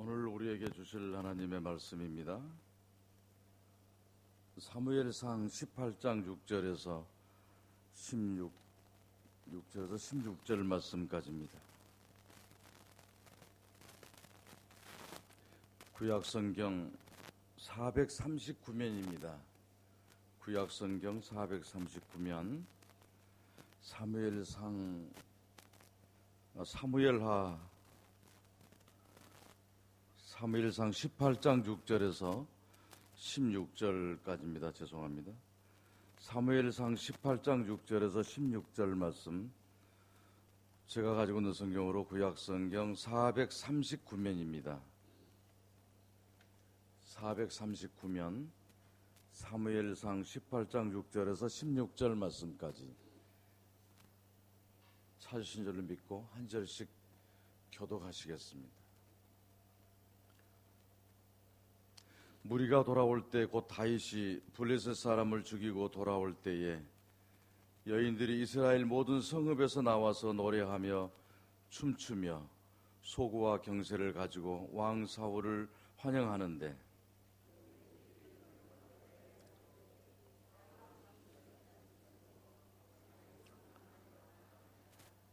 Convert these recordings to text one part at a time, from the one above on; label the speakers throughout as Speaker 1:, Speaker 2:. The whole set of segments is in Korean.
Speaker 1: 오늘 우리에게 주실 하나님의 말씀입니다. 사무엘상 18장 6절에서 16절 말씀까지입니다. 구약성경 439면입니다. 구약성경 439면 사무엘상 18장 6절에서 16절까지입니다. 죄송합니다. 사무엘상 18장 6절에서 16절 말씀, 제가 가지고 있는 성경으로 구약성경 439면입니다. 439면 사무엘상 18장 6절에서 16절 말씀까지 찾으신 줄을 믿고 한 절씩 교독하시겠습니다. 무리가 돌아올 때 곧 다윗이 블레셋 사람을 죽이고 돌아올 때에 여인들이 이스라엘 모든 성읍에서 나와서 노래하며 춤추며 소구와 경세를 가지고 왕 사울을 환영하는데,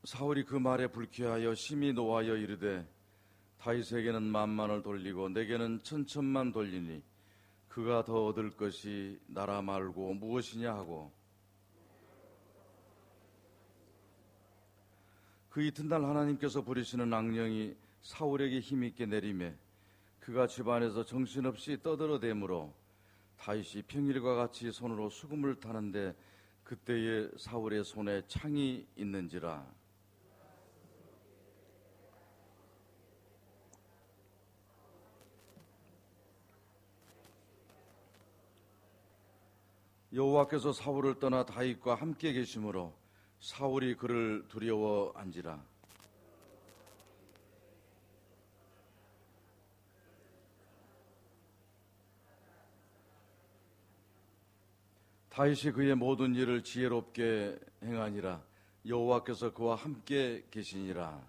Speaker 1: 사울이 그 말에 불쾌하여 심히 노하여 이르되 다윗에게는 만만을 돌리고 내게는 천천만 돌리니 그가 더 얻을 것이 나라 말고 무엇이냐 하고, 그 이튿날 하나님께서 부리시는 악령이 사울에게 힘있게 내리매 그가 집안에서 정신없이 떠들어대므로 다윗이 평일과 같이 손으로 수금을 타는데 그때에 사울의 손에 창이 있는지라. 여호와께서 사울을 떠나 다윗과 함께 계심으로 사울이 그를 두려워 한지라. 다윗이 그의 모든 일을 지혜롭게 행하니라. 여호와께서 그와 함께 계시니라.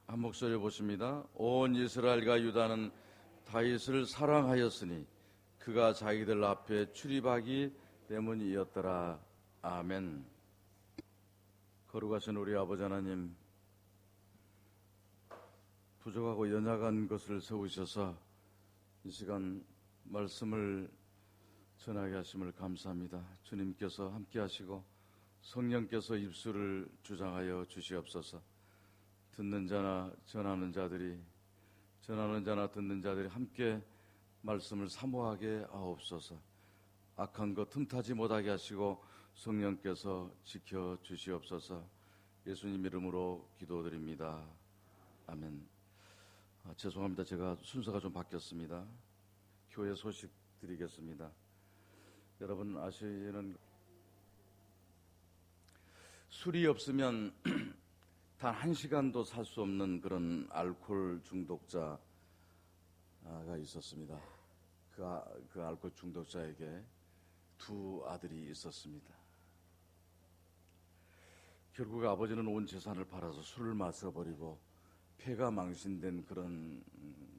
Speaker 1: 한 목소리 보십니다. 온 이스라엘과 유다는 다윗을 사랑하였으니 그가 자기들 앞에 출입하기 때문이었더라. 아멘. 거룩하신 우리 아버지 하나님, 부족하고 연약한 것을 세우셔서 이 시간 말씀을 전하게 하심을 감사합니다. 주님께서 함께 하시고 성령께서 입술을 주장하여 주시옵소서. 듣는 자나 전하는 자나 듣는 자들이 함께 말씀을 사모하게 하옵소서. 악한 것 틈타지 못하게 하시고 성령께서 지켜주시옵소서. 예수님 이름으로 기도드립니다. 아멘. 죄송합니다. 제가 순서가 좀 바뀌었습니다. 교회 소식 드리겠습니다. 여러분 아시는, 술이 없으면 단 한 시간도 살 수 없는 그런 알코올 중독자가 있었습니다. 그 알코올 중독자에게 두 아들이 있었습니다. 결국 아버지는 온 재산을 팔아서 술을 마셔버리고 폐가 망신된 그런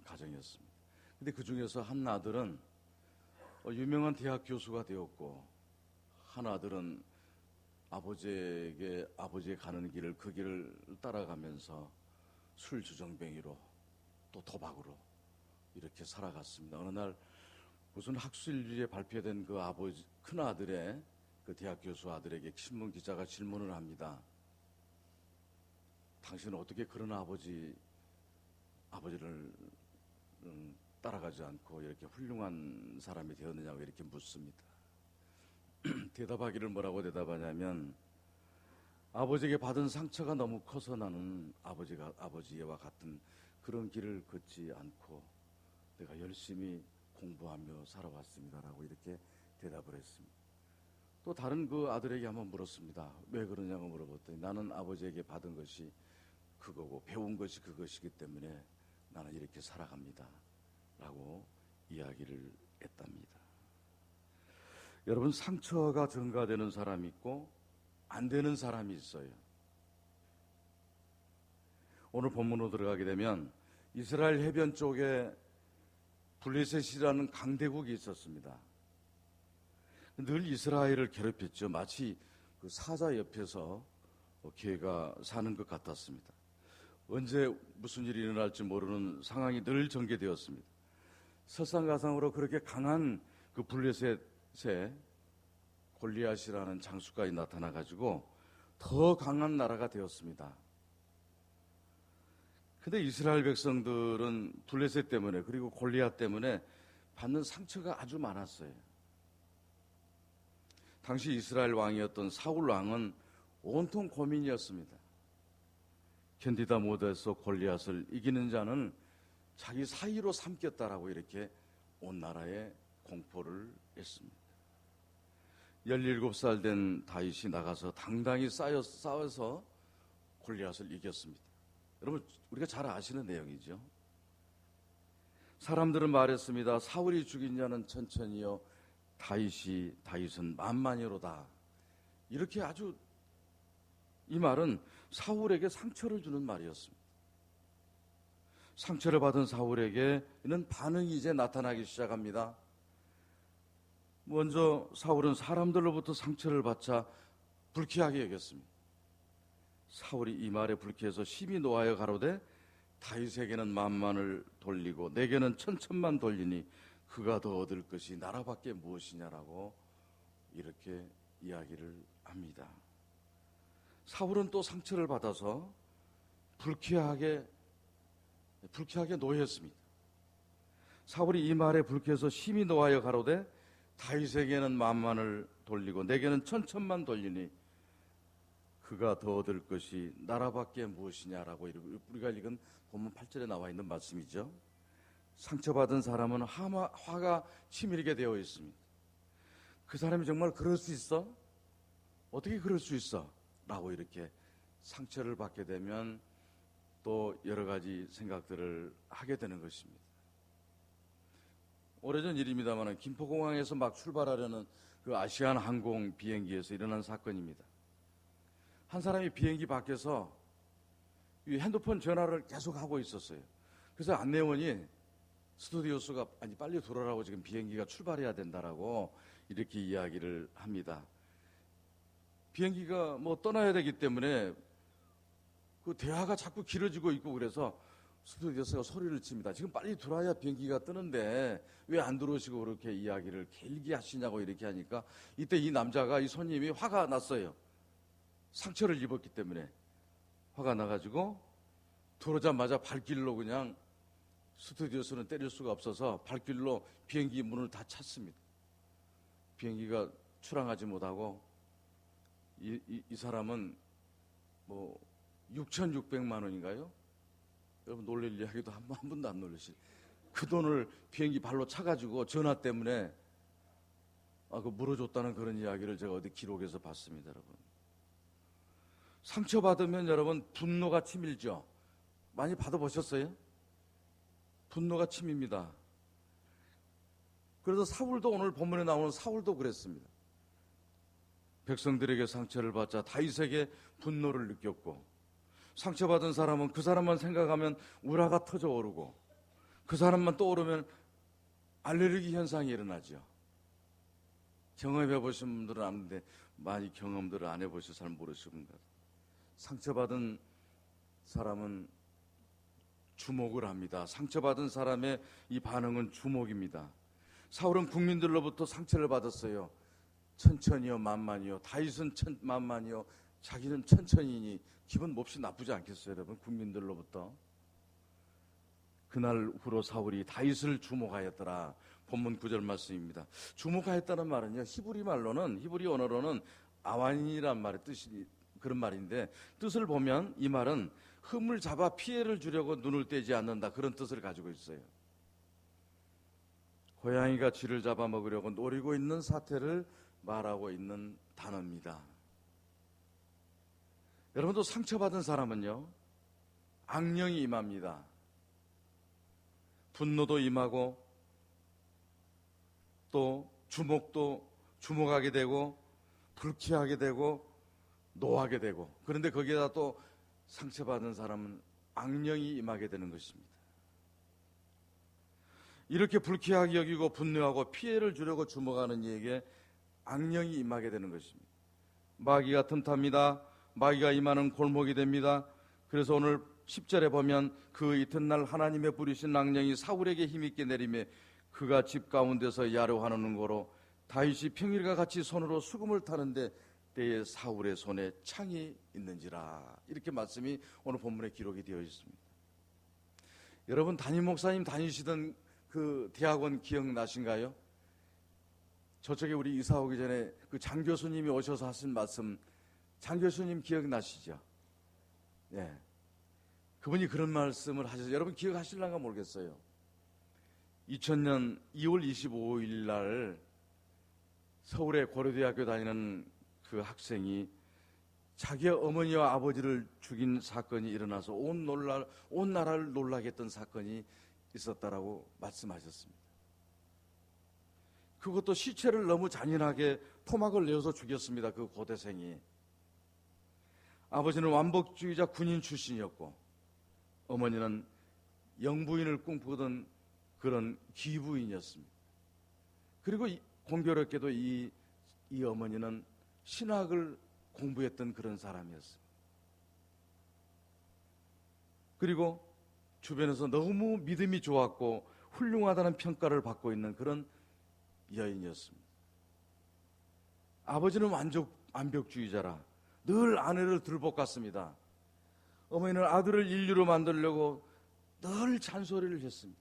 Speaker 1: 가정이었습니다. 근데 그 중에서 한 아들은 유명한 대학 교수가 되었고, 한 아들은 아버지의 가는 길을, 그 길을 따라가면서 술 주정뱅이로 또 도박으로 이렇게 살아갔습니다. 어느 날 무슨 학술지에 발표된 그 큰 아들의, 그 대학 교수 아들에게 신문 기자가 질문을 합니다. 당신은 어떻게 그런 아버지를 따라가지 않고 이렇게 훌륭한 사람이 되었느냐고 이렇게 묻습니다. 대답하기를 뭐라고 대답하냐면, 아버지에게 받은 상처가 너무 커서 나는 아버지와 같은 그런 길을 걷지 않고 내가 열심히 공부하며 살아왔습니다라고 이렇게 대답을 했습니다. 또 다른 그 아들에게 한번 물었습니다. 왜 그러냐고 물어봤더니, 나는 아버지에게 받은 것이 그거고 배운 것이 그것이기 때문에 나는 이렇게 살아갑니다 라고 이야기를 했답니다. 여러분, 상처가 증가되는 사람이 있고 안 되는 사람이 있어요. 오늘 본문으로 들어가게 되면 이스라엘 해변 쪽에 블레셋이라는 강대국이 있었습니다. 늘 이스라엘을 괴롭혔죠. 마치 그 사자 옆에서 개가 사는 것 같았습니다. 언제 무슨 일이 일어날지 모르는 상황이 늘 전개되었습니다. 설상가상으로 그렇게 강한 그 블레셋에 골리앗이라는 장수까지 나타나가지고 더 강한 나라가 되었습니다. 근데 이스라엘 백성들은 블레셋 때문에 그리고 골리앗 때문에 받는 상처가 아주 많았어요. 당시 이스라엘 왕이었던 사울 왕은 온통 고민이었습니다. 견디다 못해서 골리앗을 이기는 자는 자기 사위로 삼겠다라고 이렇게 온 나라에 공포를 했습니다. 17살 된 다윗이 나가서 당당히 싸워서 골리앗을 이겼습니다. 여러분, 우리가 잘 아시는 내용이죠. 사람들은 말했습니다. 사울이 죽인 자는 천천히요, 다윗은 만만히로다. 이렇게 아주 이 말은 사울에게 상처를 주는 말이었습니다. 상처를 받은 사울에게는 반응이 이제 나타나기 시작합니다. 먼저 사울은 사람들로부터 상처를 받자 불쾌하게 여겼습니다. 사울이 이 말에 불쾌해서 심히 노하여 가로되 다윗에게는 만만을 돌리고 내게는 천천만 돌리니 그가 더 얻을 것이 나라밖에 무엇이냐라고 이렇게 이야기를 합니다. 사울은 또 상처를 받아서 불쾌하게 노했습니다. 사울이 이 말에 불쾌해서 심히 노하여 가로되 다윗에게는 만만을 돌리고 내게는 천천만 돌리니 그가 더 얻을 것이 나라밖에 무엇이냐라고 우리가 읽은 본문 8절에 나와 있는 말씀이죠. 상처받은 사람은 화가 치밀게 되어 있습니다. 그 사람이 정말 그럴 수 있어? 어떻게 그럴 수 있어? 라고 이렇게 상처를 받게 되면 또 여러 가지 생각들을 하게 되는 것입니다. 오래전 일입니다만 김포공항에서 막 출발하려는 그 아시안 항공 비행기에서 일어난 사건입니다. 한 사람이 비행기 밖에서 핸드폰 전화를 계속 하고 있었어요. 그래서 안내원이 스튜디오스가 빨리 돌아라고 지금 비행기가 출발해야 된다라고 이렇게 이야기를 합니다. 비행기가 떠나야 되기 때문에 그 대화가 자꾸 길어지고 있고 그래서 스튜디오스가 소리를 칩니다. 지금 빨리 들어와야 비행기가 뜨는데 왜 안 들어오시고 그렇게 이야기를 길게 하시냐고 이렇게 하니까 이때 이 남자가 이 손님이 화가 났어요. 상처를 입었기 때문에 화가 나가지고 들어오자마자 발길로 그냥 스튜디오스는 때릴 수가 없어서 발길로 비행기 문을 다 찼습니다. 비행기가 출항하지 못하고 이 사람은 6,600만 원인가요? 여러분 놀랄 이야기도 한 번도 안 놀라실. 그 돈을 비행기 발로 차가지고 전화 때문에 그 물어줬다는 그런 이야기를 제가 어디 기록에서 봤습니다, 여러분. 상처받으면 여러분 분노가 치밀죠. 많이 받아보셨어요? 분노가 치밉니다. 그래서 사울도 오늘 본문에 나오는 사울도 그랬습니다. 백성들에게 상처를 받자 다윗에게 분노를 느꼈고 상처받은 사람은 그 사람만 생각하면 우라가 터져 오르고 그 사람만 떠오르면 알레르기 현상이 일어나죠. 경험해 보신 분들은 아는데 많이 경험들을 안 해보셔서 잘 모르시는 것 같아요. 상처받은 사람은 주목을 합니다. 상처받은 사람의 이 반응은 주목입니다. 사울은 국민들로부터 상처를 받았어요. 천천히요 만만히요. 다윗은 만만히요. 자기는 천천히니 기분 몹시 나쁘지 않겠어요, 여러분? 국민들로부터. 그날 후로 사울이 다윗을 주목하였더라. 본문 9절 말씀입니다. 주목하였다는 말은요, 히브리 언어로는 아완이란 말의 뜻이 그런 말인데 뜻을 보면 이 말은 흠을 잡아 피해를 주려고 눈을 떼지 않는다, 그런 뜻을 가지고 있어요. 고양이가 쥐를 잡아먹으려고 노리고 있는 사태를 말하고 있는 단어입니다. 여러분도 상처받은 사람은요, 악령이 임합니다. 분노도 임하고 또 주목하게 되고 불쾌하게 되고 노하게 되고, 그런데 거기에다 또 상처받은 사람은 악령이 임하게 되는 것입니다. 이렇게 불쾌하게 여기고 분노하고 피해를 주려고 주목하는 이에게 악령이 임하게 되는 것입니다. 마귀가 틈탑니다. 마귀가 임하는 골목이 됩니다. 그래서 오늘 10절에 보면 그 이튿날 하나님의 부리신 악령이 사울에게 힘있게 내리매 그가 집 가운데서 야로하는 거로 다윗이 평일과 같이 손으로 수금을 타는데 때에 사울의 손에 창이 있는지라. 이렇게 말씀이 오늘 본문에 기록이 되어 있습니다. 여러분, 담임 목사님 다니시던 그 대학원 기억나신가요? 저쪽에 우리 이사 오기 전에 그 장 교수님이 오셔서 하신 말씀, 장 교수님 기억나시죠? 예. 그분이 그런 말씀을 하셔서 여러분 기억하실랑가 모르겠어요. 2000년 2월 25일 날 서울의 고려대학교 다니는 그 학생이 자기의 어머니와 아버지를 죽인 사건이 일어나서 온 나라를 놀라게 했던 사건이 있었다라고 말씀하셨습니다. 그것도 시체를 너무 잔인하게 토막을 내어서 죽였습니다. 그 고대생이. 아버지는 완복주의자 군인 출신이었고 어머니는 영부인을 꿈꾸던 그런 귀부인이었습니다. 그리고 공교롭게도 이 어머니는 신학을 공부했던 그런 사람이었습니다. 그리고 주변에서 너무 믿음이 좋았고 훌륭하다는 평가를 받고 있는 그런 여인이었습니다. 아버지는 완벽주의자라 늘 아내를 들볶았습니다. 어머니는 아들을 인류로 만들려고 늘 잔소리를 했습니다.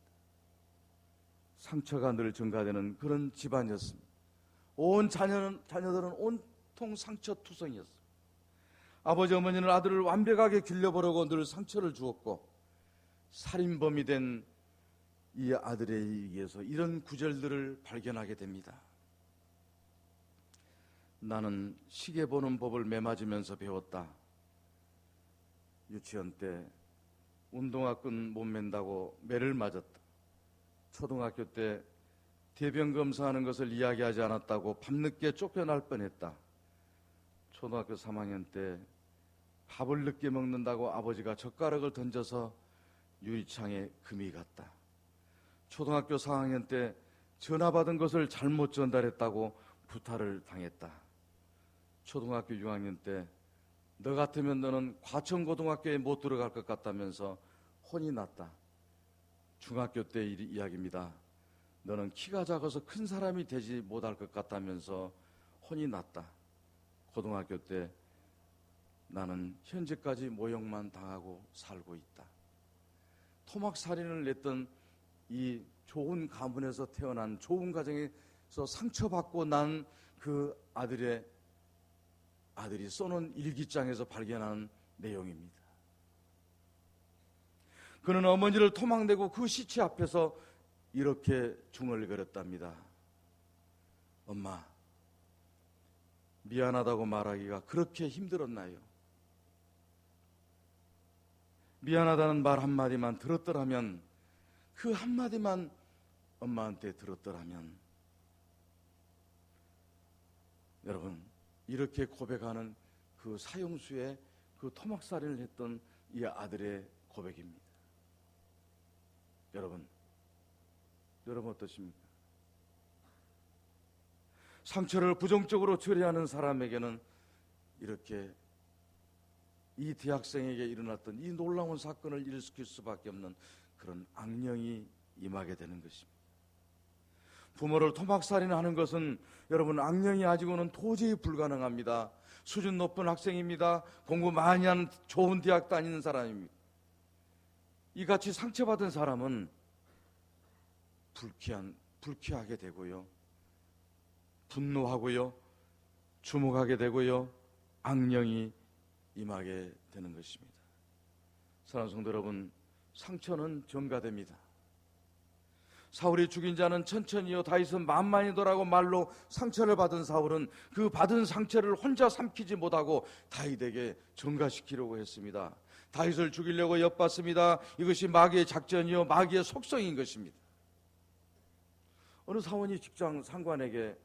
Speaker 1: 상처가 늘 증가되는 그런 집안이었습니다. 온 자녀들은 온통 상처투성이었습니다. 아버지 어머니는 아들을 완벽하게 길러보려고 늘 상처를 주었고 살인범이 된 이 아들에 의해서 이런 구절들을 발견하게 됩니다. 나는 시계 보는 법을 매맞으면서 배웠다. 유치원 때 운동화 끈 못 맨다고 매를 맞았다. 초등학교 때 대변 검사하는 것을 이야기하지 않았다고 밤늦게 쫓겨날 뻔했다. 초등학교 3학년 때 밥을 늦게 먹는다고 아버지가 젓가락을 던져서 유리창에 금이 갔다. 초등학교 4학년 때 전화 받은 것을 잘못 전달했다고 부탁을 당했다. 초등학교 6학년 때 너 같으면 너는 과천고등학교에 못 들어갈 것 같다면서 혼이 났다. 중학교 때 이야기입니다. 너는 키가 작아서 큰 사람이 되지 못할 것 같다면서 혼이 났다. 고등학교 때 나는 현재까지 모욕만 당하고 살고 있다. 토막살인을 냈던 이 좋은 가문에서 태어난 좋은 가정에서 상처받고 난 그 아들이 써놓은 일기장에서 발견한 내용입니다. 그는 어머니를 토막내고 그 시체 앞에서 이렇게 중얼거렸답니다. 엄마, 미안하다고 말하기가 그렇게 힘들었나요? 미안하다는 말 한마디만 들었더라면, 그 한마디만 엄마한테 들었더라면. 여러분, 이렇게 고백하는 그 사형수의 그 토막살인을 했던 이 아들의 고백입니다. 여러분 어떠십니까? 상처를 부정적으로 처리하는 사람에게는 이렇게 이 대학생에게 일어났던 이 놀라운 사건을 일으킬 수밖에 없는 그런 악령이 임하게 되는 것입니다. 부모를 토막살인하는 것은 여러분 악령이 가지고는 도저히 불가능합니다. 수준 높은 학생입니다. 공부 많이 하는 좋은 대학 다니는 사람입니다. 이같이 상처받은 사람은 불쾌하게 되고요, 분노하고요, 주목하게 되고요, 악령이 임하게 되는 것입니다. 사랑하는 성도 여러분, 상처는 전가됩니다. 사울이 죽인 자는 천천히요 다윗은 만만이더라고 말로 상처를 받은 사울은 그 받은 상처를 혼자 삼키지 못하고 다윗에게 전가시키려고 했습니다. 다윗을 죽이려고 엿봤습니다. 이것이 마귀의 작전이요 마귀의 속성인 것입니다. 어느 사원이 직장 상관에게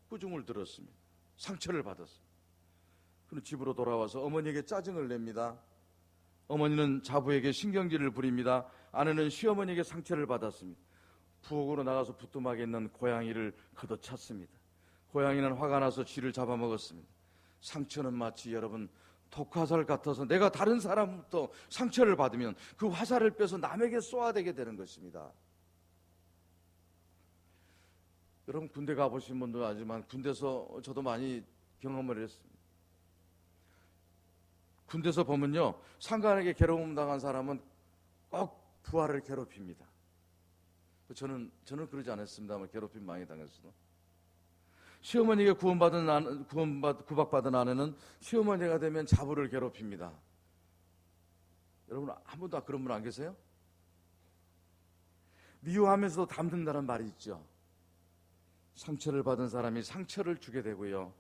Speaker 1: 꾸중을 들었습니다. 상처를 받았습니다. 그는 집으로 돌아와서 어머니에게 짜증을 냅니다. 어머니는 자부에게 신경질을 부립니다. 아내는 시어머니에게 상처를 받았습니다. 부엌으로 나가서 부뚜막에 있는 고양이를 걷어찼습니다. 고양이는 화가 나서 쥐를 잡아먹었습니다. 상처는 마치 여러분 독화살 같아서 내가 다른 사람부터 상처를 받으면 그 화살을 빼서 남에게 쏘아대게 되는 것입니다. 여러분 군대 가보신 분도 알지만 군대에서 저도 많이 경험을 했습니다. 군대에서 보면요, 상관에게 괴로움 당한 사람은 꼭 부하를 괴롭힙니다. 저는 그러지 않았습니다만 괴롭힘 많이 당했어도. 시어머니에게 구박받은 아내는 시어머니가 되면 자부를 괴롭힙니다. 여러분 한 번도 그런 분 안 계세요? 미워하면서도 담든다는 말이 있죠. 상처를 받은 사람이 상처를 주게 되고요,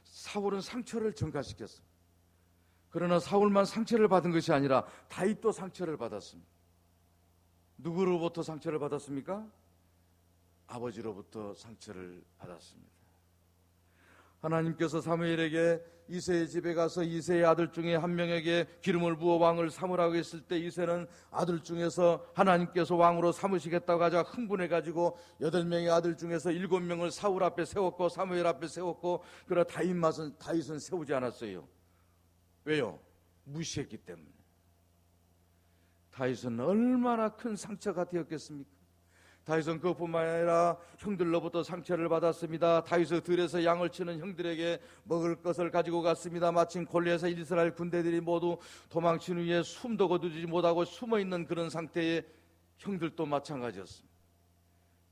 Speaker 1: 사울은 상처를 증가시켰습니다. 그러나 사울만 상처를 받은 것이 아니라 다윗도 상처를 받았습니다. 누구로부터 상처를 받았습니까? 아버지로부터 상처를 받았습니다. 하나님께서 사무엘에게 이새의 집에 가서 이새의 아들 중에 한 명에게 기름을 부어 왕을 삼으라고 했을 때 이새는 아들 중에서 하나님께서 왕으로 삼으시겠다고 하자 흥분해가지고 8명의 아들 중에서 7명을 사울 앞에 세웠고 사무엘 앞에 세웠고, 그러나 다윗은 세우지 않았어요. 왜요? 무시했기 때문에. 다윗은 얼마나 큰 상처가 되었겠습니까? 다윗은 그것뿐만 아니라 형들로부터 상처를 받았습니다. 다윗의 들에서 양을 치는 형들에게 먹을 것을 가지고 갔습니다. 마침 골리앗의 이스라엘 군대들이 모두 도망친 후에 숨도 거두지 못하고 숨어있는 그런 상태에 형들도 마찬가지였습니다.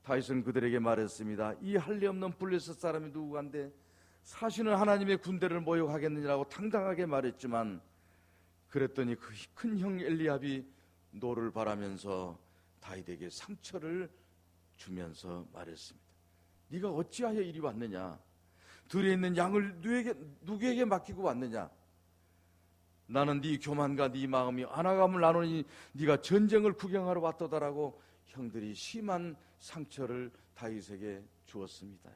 Speaker 1: 다윗은 그들에게 말했습니다. 이 할례 없는 블레셋 사람이 누구간데 사실은 하나님의 군대를 모욕하겠느냐고 당당하게 말했지만, 그랬더니 그 큰 형 엘리압이 노를 바라면서 다윗에게 상처를 주면서 말했습니다. 네가 어찌하여 이리 왔느냐? 들에 있는 양을 누구에게 맡기고 왔느냐? 나는 네 교만과 네 마음이 안하감을 나누니 네가 전쟁을 구경하러 왔도다라고 형들이 심한 상처를 다윗에게 주었습니다.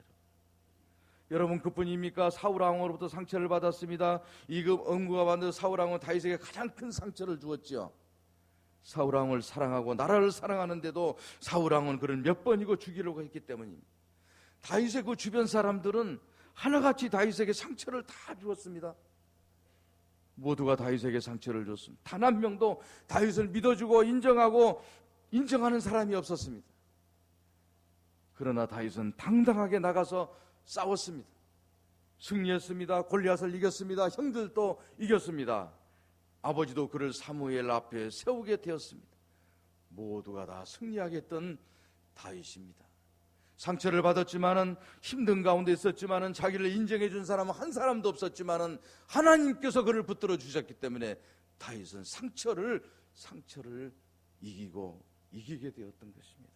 Speaker 1: 여러분 그뿐입니까? 사울왕으로부터 상처를 받았습니다. 이급 엄구가 만든 사울왕은 다윗에게 가장 큰 상처를 주었죠. 사울왕을 사랑하고 나라를 사랑하는데도 사울왕은 그를 몇 번이고 죽이려고 했기 때문입니다. 다윗의 그 주변 사람들은 하나같이 다윗에게 상처를 다 주었습니다. 모두가 다윗에게 상처를 줬습니다. 단 한 명도 다윗을 믿어주고 인정하는 사람이 없었습니다. 그러나 다윗은 당당하게 나가서 싸웠습니다. 승리했습니다. 골리앗을 이겼습니다. 형들도 이겼습니다. 아버지도 그를 사무엘 앞에 세우게 되었습니다. 모두가 다 승리하게 했던 다윗입니다. 상처를 받았지만은, 힘든 가운데 있었지만은, 자기를 인정해 준 사람은 한 사람도 없었지만은 하나님께서 그를 붙들어 주셨기 때문에 다윗은 상처를 이기게 되었던 것입니다.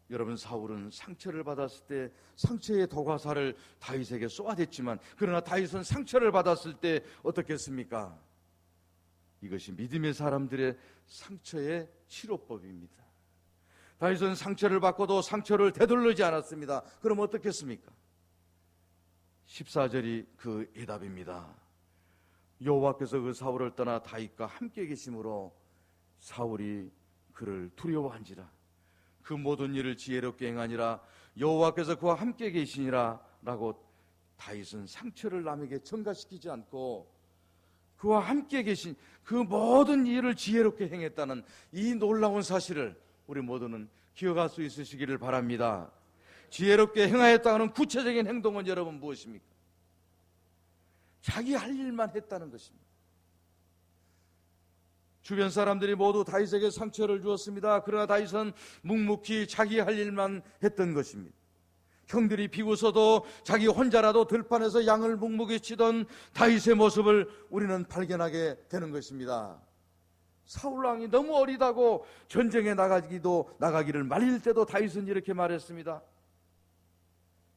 Speaker 1: 여러분 사울은 상처를 받았을 때 상처의 도가사를 다윗에게 쏘아댔지만, 그러나 다윗은 상처를 받았을 때 어떻겠습니까? 이것이 믿음의 사람들의 상처의 치료법입니다. 다윗은 상처를 받고도 상처를 되돌리지 않았습니다. 그럼 어떻겠습니까? 14절이 그 해답입니다. 여호와께서 그 사울을 떠나 다윗과 함께 계심으로 사울이 그를 두려워한지라. 그 모든 일을 지혜롭게 행하니라. 여호와께서 그와 함께 계시니라 라고 다윗은 상처를 남에게 전가시키지 않고 그와 함께 계신 그 모든 일을 지혜롭게 행했다는 이 놀라운 사실을 우리 모두는 기억할 수 있으시기를 바랍니다. 지혜롭게 행하였다는 구체적인 행동은 여러분 무엇입니까? 자기 할 일만 했다는 것입니다. 주변 사람들이 모두 다윗에게 상처를 주었습니다. 그러나 다윗은 묵묵히 자기 할 일만 했던 것입니다. 형들이 비웃어도 자기 혼자라도 들판에서 양을 묵묵히 치던 다윗의 모습을 우리는 발견하게 되는 것입니다. 사울왕이 너무 어리다고 전쟁에 나가기를 말릴 때도 다윗은 이렇게 말했습니다.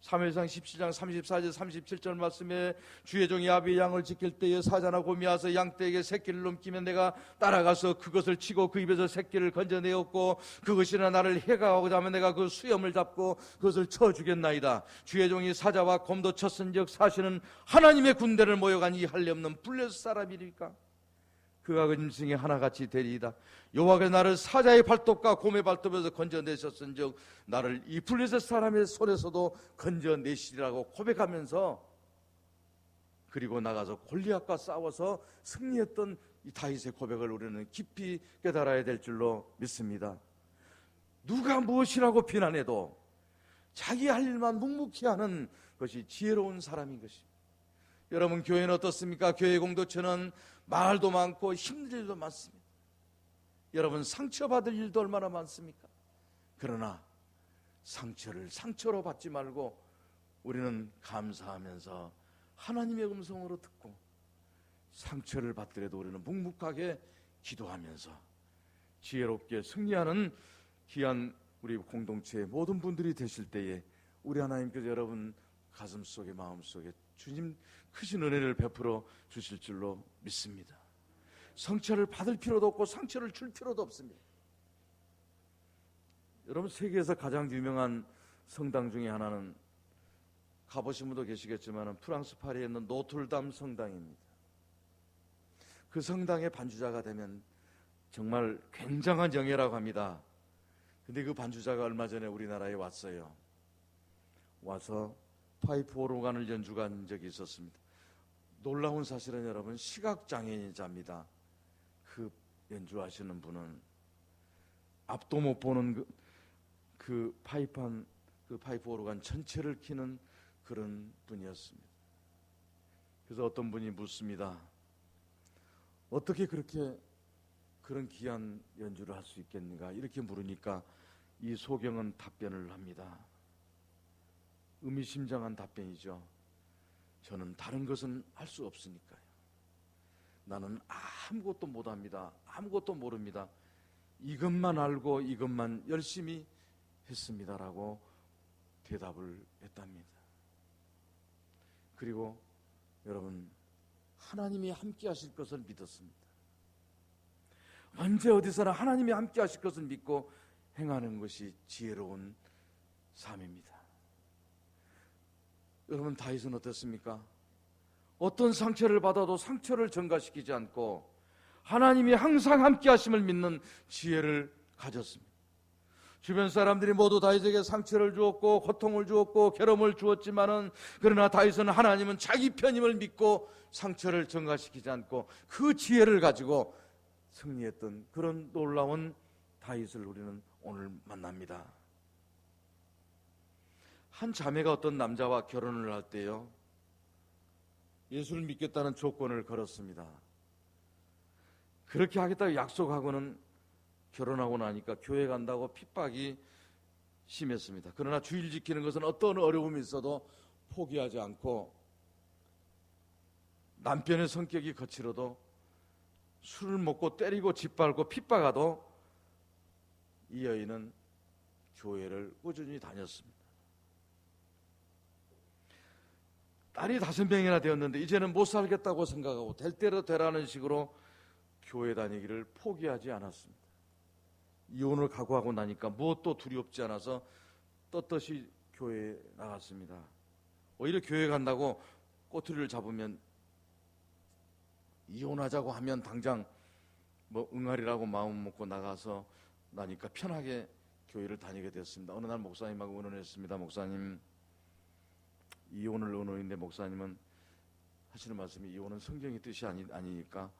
Speaker 1: 사무엘상 17장 34절 37절 말씀에 주의 종이 아비의 양을 지킬 때에 사자나 곰이 와서 양떼에게 새끼를 넘기면 내가 따라가서 그것을 치고 그 입에서 새끼를 건져내었고 그것이나 나를 해가고자 하면 내가 그 수염을 잡고 그것을 쳐 주겠나이다. 주의 종이 사자와 곰도 쳤은즉 사실은 하나님의 군대를 모여간 이 할례 없는 블레셋 사람이니까.
Speaker 2: 그가 짐승이 하나같이 되리이다. 여호와께서 나를 사자의 발톱과 곰의 발톱에서 건져내셨은즉 나를 이 블레셋 사람의 손에서도 건져내시리라고 고백하면서, 그리고 나가서 골리앗과 싸워서 승리했던 이 다윗의 고백을 우리는 깊이 깨달아야 될 줄로 믿습니다. 누가 무엇이라고 비난해도 자기 할 일만 묵묵히 하는 것이 지혜로운 사람인 것입니다. 여러분, 교회는 어떻습니까? 교회 공동체는 말도 많고 힘든 일도 많습니다. 여러분, 상처받을 일도 얼마나 많습니까? 그러나 상처를 상처로 받지 말고 우리는 감사하면서 하나님의 음성으로 듣고, 상처를 받더라도 우리는 묵묵하게 기도하면서 지혜롭게 승리하는 귀한 우리 공동체의 모든 분들이 되실 때에 우리 하나님께서 여러분 가슴속에, 마음속에 주님 크신 은혜를 베풀어 주실 줄로 믿습니다. 상처를 받을 필요도 없고 상처를 줄 필요도 없습니다. 여러분, 세계에서 가장 유명한 성당 중에 하나는, 가보신 분도 계시겠지만 프랑스 파리에 있는 노틀담 성당입니다. 그 성당의 반주자가 되면 정말 굉장한 영예라고 합니다. 근데 그 반주자가 얼마 전에 우리나라에 왔어요. 와서 파이프 오르간을 연주한 적이 있었습니다. 놀라운 사실은 여러분, 시각장애인자입니다. 그 연주하시는 분은 앞도 못 보는 그 파이프 오르간 전체를 키는 그런 분이었습니다. 그래서 어떤 분이 묻습니다. 어떻게 그런 귀한 연주를 할 수 있겠는가? 이렇게 물으니까 이 소경은 답변을 합니다. 의미심장한 답변이죠. 저는 다른 것은 할 수 없으니까요. 나는 아무것도 못합니다. 아무것도 모릅니다. 이것만 알고 이것만 열심히 했습니다라고 대답을 했답니다. 그리고 여러분, 하나님이 함께 하실 것을 믿었습니다. 언제 어디서나 하나님이 함께 하실 것을 믿고 행하는 것이 지혜로운 삶입니다. 여러분, 다윗은 어떻습니까? 어떤 상처를 받아도 상처를 전가시키지 않고 하나님이 항상 함께 하심을 믿는 지혜를 가졌습니다. 주변 사람들이 모두 다윗에게 상처를 주었고 고통을 주었고 괴로움을 주었지만은, 그러나 다윗은 하나님은 자기 편임을 믿고 상처를 전가시키지 않고 그 지혜를 가지고 승리했던 그런 놀라운 다윗을 우리는 오늘 만납니다. 한 자매가 어떤 남자와 결혼을 할 때요, 예수를 믿겠다는 조건을 걸었습니다. 그렇게 하겠다고 약속하고는 결혼하고 나니까 교회 간다고 핍박이 심했습니다. 그러나 주일 지키는 것은 어떤 어려움이 있어도 포기하지 않고, 남편의 성격이 거칠어도 술을 먹고 때리고 짓밟고 핍박하도 이 여인은 교회를 꾸준히 다녔습니다. 딸이 5명이나 되었는데 이제는 못 살겠다고 생각하고 될 대로 되라는 식으로 교회 다니기를 포기하지 않았습니다. 이혼을 각오하고 나니까 무엇도 두렵지 않아서 떳떳이 교회에 나갔습니다. 오히려 교회 간다고 꼬투리를 잡으면, 이혼하자고 하면 당장 응하리라고 마음 먹고 나가서 나니까 편하게 교회를 다니게 됐습니다. 어느 날 목사님하고 의논했습니다. 목사님, 이혼을 의논했는데 목사님은 하시는 말씀이, 이혼은 성경의 뜻이 아니니까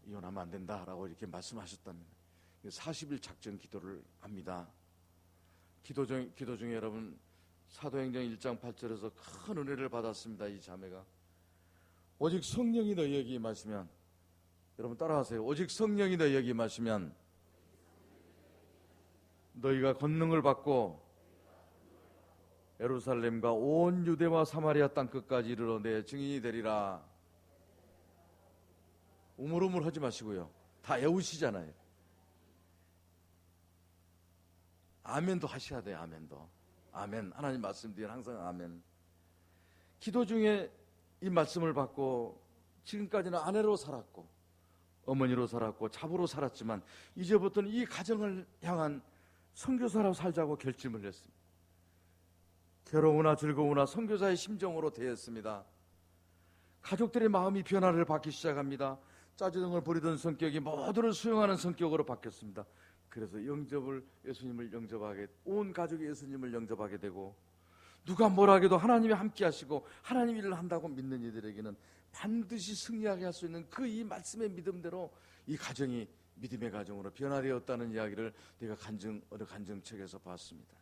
Speaker 2: 이혼하면 안 된다라고 이렇게 말씀하셨답니다. 40일 작전 기도를 합니다. 기도 중에 여러분, 사도행전 1장 8절에서 큰 은혜를 받았습니다. 이 자매가 오직 성령이 너희에게 임하시면, 여러분 따라하세요. 오직 성령이 너희에게 임하시면 너희가 권능을 받고 예루살렘과 온 유대와 사마리아 땅 끝까지 이르러 내 증인이 되리라. 우물우물 하지 마시고요. 다 외우시잖아요. 아멘도 하셔야 돼요. 아멘도. 아멘. 하나님 말씀 뒤에 항상 아멘. 기도 중에 이 말씀을 받고 지금까지는 아내로 살았고 어머니로 살았고 자부로 살았지만, 이제부터는 이 가정을 향한 선교사로 살자고 결심을 했습니다. 괴로우나 즐거우나 선교사의 심정으로 되었습니다. 가족들의 마음이 변화를 받기 시작합니다. 짜증을 부리던 성격이 모두를 수용하는 성격으로 바뀌었습니다. 그래서 예수님을 영접하게, 온 가족이 예수님을 영접하게 되고, 누가 뭐라 해도 하나님이 함께 하시고 하나님 일을 한다고 믿는 이들에게는 반드시 승리하게 할 수 있는 그 이 말씀의 믿음대로 이 가정이 믿음의 가정으로 변화되었다는 이야기를 내가 어느 간증책에서 봤습니다.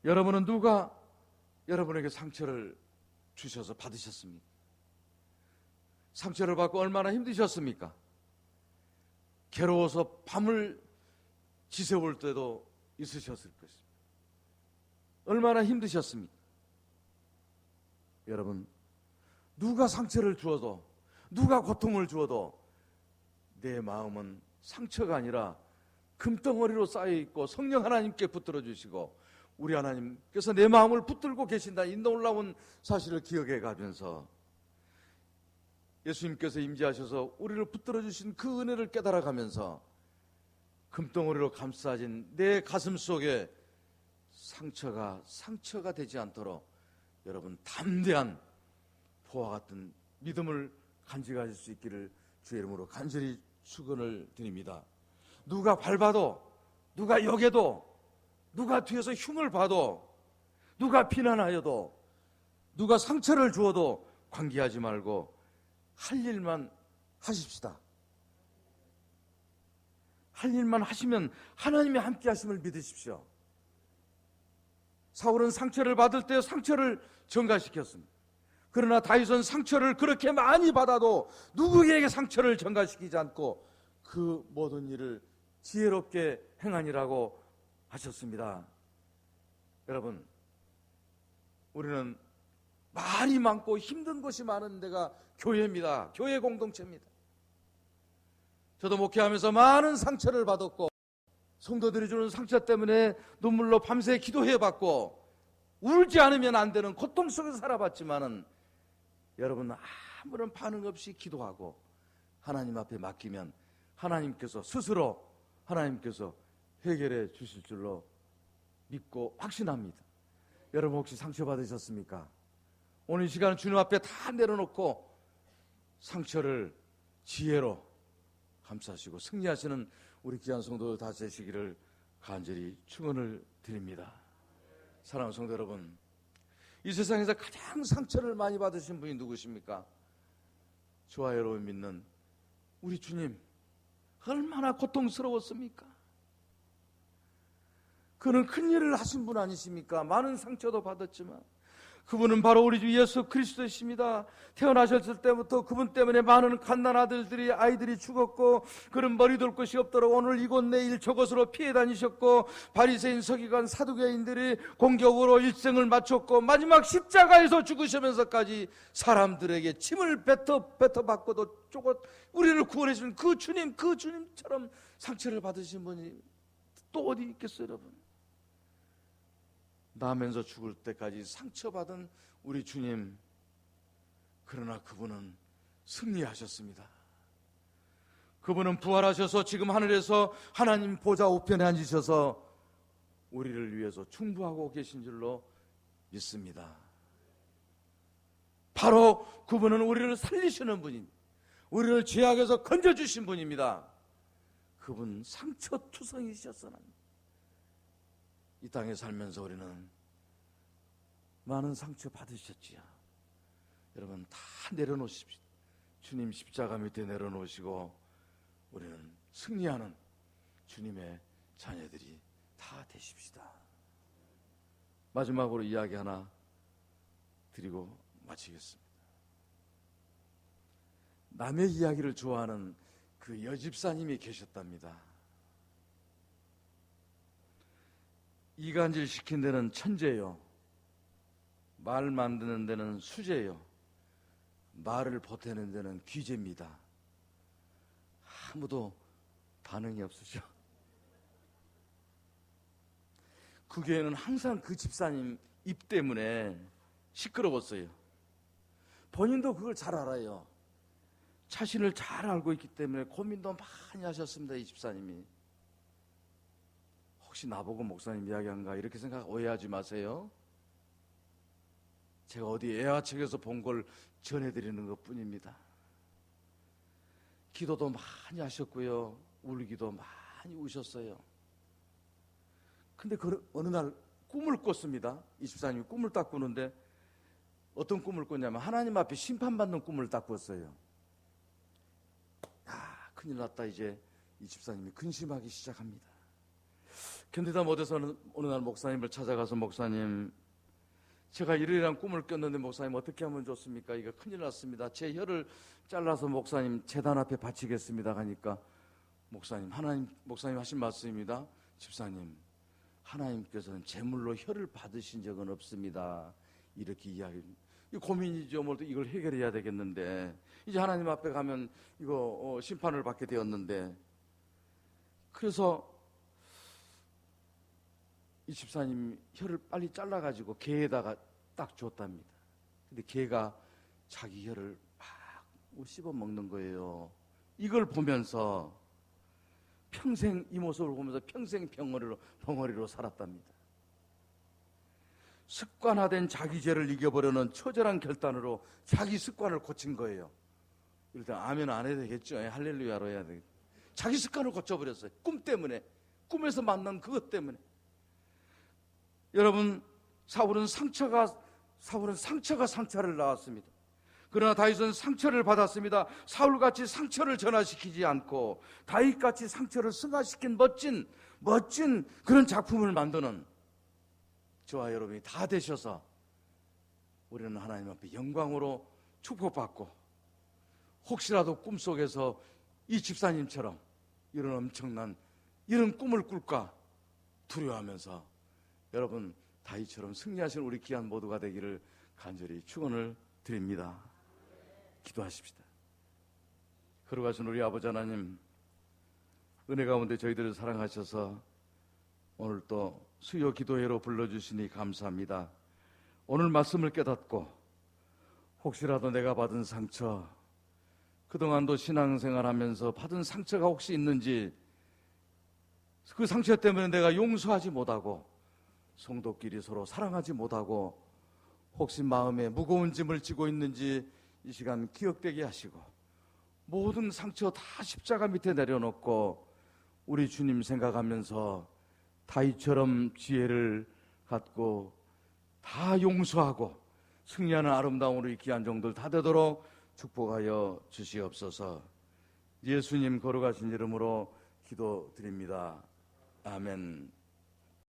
Speaker 2: 여러분은 누가 여러분에게 상처를 주셔서 받으셨습니까? 상처를 받고 얼마나 힘드셨습니까? 괴로워서 밤을 지새울 때도 있으셨을 것입니다. 얼마나 힘드셨습니까? 여러분, 누가 상처를 주어도, 누가 고통을 주어도 내 마음은 상처가 아니라 금덩어리로 쌓여있고 성령 하나님께 붙들어 주시고 우리 하나님께서 내 마음을 붙들고 계신다, 이 놀라운 사실을 기억해 가면서 예수님께서 임재하셔서 우리를 붙들어 주신 그 은혜를 깨달아 가면서 금덩어리로 감싸진 내 가슴 속에 상처가 되지 않도록 여러분 담대한 포와 같은 믿음을 간직하실 수 있기를 주의 이름으로 간절히 축원을 드립니다. 누가 밟아도, 누가 역에도, 누가 뒤에서 흉을 봐도, 누가 비난하여도, 누가 상처를 주어도 관계하지 말고 할 일만 하십시다. 할 일만 하시면 하나님의 함께 하심을 믿으십시오. 사울은 상처를 받을 때 상처를 전가시켰습니다. 그러나 다윗은 상처를 그렇게 많이 받아도 누구에게 상처를 전가시키지 않고 그 모든 일을 지혜롭게 행하니라고 하셨습니다. 여러분, 우리는 말이 많고 힘든 것이 많은 데가 교회입니다. 교회 공동체입니다. 저도 목회하면서 많은 상처를 받았고 성도들이 주는 상처 때문에 눈물로 밤새 기도해봤고 울지 않으면 안 되는 고통 속에서 살아봤지만은 여러분, 아무런 반응 없이 기도하고 하나님 앞에 맡기면 하나님께서 스스로 해결해 주실 줄로 믿고 확신합니다. 여러분, 혹시 상처 받으셨습니까? 오늘 이 시간은 주님 앞에 다 내려놓고 상처를 지혜로 감싸시고 승리하시는 우리 귀한 성도들 다 되시기를 간절히 축원을 드립니다. 사랑하는 성도 여러분, 이 세상에서 가장 상처를 많이 받으신 분이 누구십니까? 저와 여러분 믿는 우리 주님, 얼마나 고통스러웠습니까? 그는 큰 일을 하신 분 아니십니까? 많은 상처도 받았지만 그분은 바로 우리 주 예수 그리스도이십니다. 태어나셨을 때부터 그분 때문에 많은 갓난 아이들이 죽었고, 그는 머리 둘 곳이 없도록 오늘 이곳 내일 저곳으로 피해 다니셨고, 바리새인 서기관 사두개인들이 공격으로 일생을 마쳤고, 마지막 십자가에서 죽으시면서까지 사람들에게 침을 뱉어 받고도 쪼고 우리를 구원해 주신 그 주님처럼 상처를 받으신 분이 또 어디 있겠어요, 여러분? 나면서 죽을 때까지 상처받은 우리 주님, 그러나 그분은 승리하셨습니다. 그분은 부활하셔서 지금 하늘에서 하나님 보좌 우편에 앉으셔서 우리를 위해서 충부하고 계신 줄로 믿습니다. 바로 그분은 우리를 살리시는 분입니다. 우리를 죄악에서 건져주신 분입니다. 그분 상처투성이셨습니다. 이 땅에 살면서 우리는 많은 상처 받으셨지요. 여러분, 다 내려놓으십시오. 주님 십자가 밑에 내려놓으시고 우리는 승리하는 주님의 자녀들이 다 되십시다. 마지막으로 이야기 하나 드리고 마치겠습니다. 남의 이야기를 좋아하는 그 여집사님이 계셨답니다. 이간질 시킨 데는 천재요, 말 만드는 데는 수재요, 말을 보태는 데는 귀재입니다. 아무도 반응이 없으죠. 그 교회는 항상 그 집사님 입 때문에 시끄러웠어요. 본인도 그걸 잘 알아요. 자신을 잘 알고 있기 때문에 고민도 많이 하셨습니다. 이 집사님이. 혹시 나보고 목사님 이야기한가 이렇게 오해하지 마세요.
Speaker 1: 제가 어디 애화책에서 본 걸 전해드리는 것뿐입니다. 기도도 많이 하셨고요, 울기도 많이 우셨어요. 근데 어느 날 꿈을 꿨습니다. 이 집사님이 꿈을 딱 꾸는데 어떤 꿈을 꿨냐면 하나님 앞에 심판받는 꿈을 딱 꿨어요. 큰일 났다. 이제 이 집사님이 근심하기 시작합니다. 견디다 못해서 어느 날 목사님을 찾아가서, 목사님, 제가 이러이러한 꿈을 꿨는데 목사님 어떻게 하면 좋습니까? 이거 큰일 났습니다. 제 혀를 잘라서 목사님 제단 앞에 바치겠습니다 하니까 목사님 하신 말씀입니다. 집사님, 하나님께서는 제물로 혀를 받으신 적은 없습니다. 이렇게 이야기합니다. 이 고민이죠. 뭐 이걸 해결해야 되겠는데 이제 하나님 앞에 가면 이거 심판을 받게 되었는데, 그래서 이 집사님 혀를 빨리 잘라가지고 개에다가 딱 줬답니다. 근데 개가 자기 혀를 막 씹어 먹는 거예요. 이걸 보면서 평생, 이 모습을 보면서 평생 벙어리로 살았답니다. 습관화된 자기 죄를 이겨버려는 처절한 결단으로 자기 습관을 고친 거예요. 이럴 때 아멘 안 해도 되겠죠. 할렐루야로 해야 되겠죠. 자기 습관을 고쳐버렸어요. 꿈 때문에, 꿈에서 만난 그것 때문에. 여러분, 사울은 상처가 상처를 낳았습니다. 그러나 다윗은 상처를 받았습니다. 사울같이 상처를 전화시키지 않고 다윗같이 상처를 승화시킨 멋진 그런 작품을 만드는 저와 여러분이 다 되셔서 우리는 하나님 앞에 영광으로 축복받고, 혹시라도 꿈속에서 이 집사님처럼 이런 엄청난 이런 꿈을 꿀까 두려워하면서 여러분 다윗처럼 승리하신 우리 귀한 모두가 되기를 간절히 축원을 드립니다. 기도하십시다. 걸어가신 우리 아버지 하나님, 은혜 가운데 저희들을 사랑하셔서 오늘 또 수요 기도회로 불러주시니 감사합니다. 오늘 말씀을 깨닫고 혹시라도 내가 받은 상처, 그동안도 신앙생활하면서 받은 상처가 혹시 있는지, 그 상처 때문에 내가 용서하지 못하고 성도끼리 서로 사랑하지 못하고 혹시 마음에 무거운 짐을 지고 있는지 이 시간 기억되게 하시고, 모든 상처 다 십자가 밑에 내려놓고 우리 주님 생각하면서 다윗처럼 지혜를 갖고 다 용서하고 승리하는 아름다운 우리 귀한 종들 다 되도록 축복하여 주시옵소서. 예수님 거룩하신 이름으로 기도드립니다. 아멘.